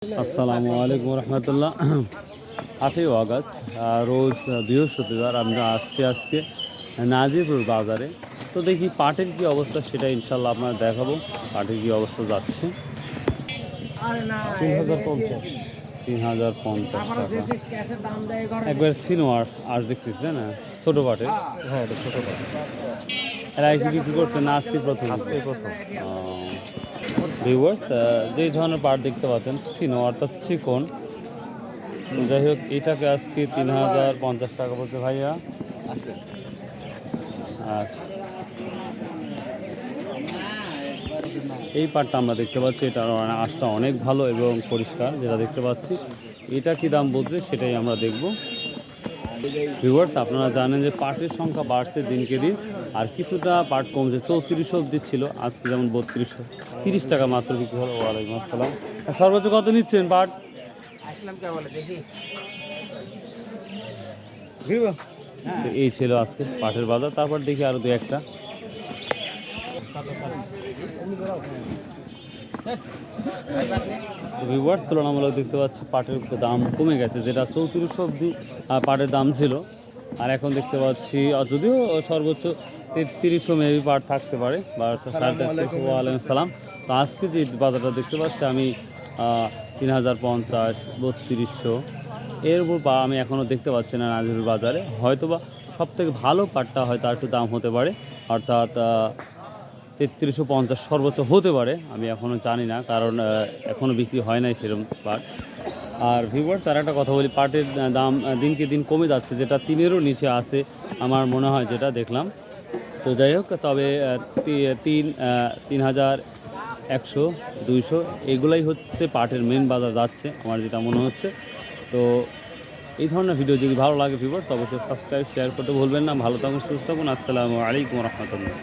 আসসালামু আলাইকুম রহমতুল্লাহ। 8ই আগস্ট রোজ বৃহস্পতিবার আমরা আসছি আজকে নাজিরপুর বাজারে। তো দেখি পাটের কি অবস্থা সেটা ইনশাল্লাহ আপনার দেখাবো। পাটের কি অবস্থা যাচ্ছে 3050 টাকা একবার সিনোয়ার আজ দেখতেছি না ছোটো পাটের। হ্যাঁ, এটা ছোট পাট। এরা কি বিক্রি করছে না আজকে প্রথম? ভিউয়ার্স, যেই ধরনের পাট দেখতে পাচ্ছেন সিনো অর্থাৎ চিকন, যাই হোক এটাকে আজকে 3050 টাকা বলছে ভাইয়া। আর এই পাটটা আমরা দেখতে পাচ্ছি, এটার আঁশটা অনেক ভালো এবং পরিষ্কার যেটা দেখতে পাচ্ছি। এটা কি দাম বলছে সেটাই আমরা দেখব। ভিউয়ার্স, আপনারা জানেন যে পাটের সংখ্যা বাড়ছে দিনকে দিন, আর কিছুটা পাট কমছে। 3400 অব্দি ছিল, আজকে যেমন 3230 টাকা মাত্র বিক্রি হলো। ওয়ালাইকুম আসসালাম। সর্বোচ্চ কত নিচ্ছেন পাট? এই ছিল আজকে পাটের বাজার। তারপর দেখি আরো দু একটা। ভিউয়ার্স, তুলনামূলক দেখতে পাচ্ছি পাটের দাম কমে গেছে, যেটা 3400 অব্দি পাটের দাম ছিল, আর এখন দেখতে পাচ্ছি যদিও সর্বোচ্চ 3300 মেবি পাট থাকতে পারে বা 3350। ওয়ালাইকুম আসসালাম। তো আজকে যে বাজারটা দেখতে পাচ্ছি আমি 3050 3200 এর উপর আমি এখনও দেখতে পাচ্ছি না নাজিরপুর বাজারে। হয়তো বা সব থেকে ভালো পাটটা হয়তো আর একটু দাম হতে পারে, অর্থাৎ 3350 সর্বোচ্চ হতে পারে। আমি এখনও জানি না, কারণ এখনও বিক্রি হয় নাই সেরকম পাট। আর ভিউয়ার্স, আর একটা কথা বলি, পাটের দাম দিনকে দিন কমে যাচ্ছে, যেটা 3-এরও নিচে আছে আমার মনে হয়, যেটা দেখলাম। তো যাই হোক, তবে 3100 200 এগুলাই হচ্ছে পাটের মেন বাজার যাচ্ছে আমার যেটা মনে হচ্ছে। তো এই ধরনের ভিডিও যদি ভালো লাগে ভিউয়ার্স, অবশ্যই সাবস্ক্রাইব শেয়ার করতে ভুলবেন না। ভালো থাকুন, সুস্থ থাকুন। আসসালামু আলাইকুম রহমতুল্লাহ।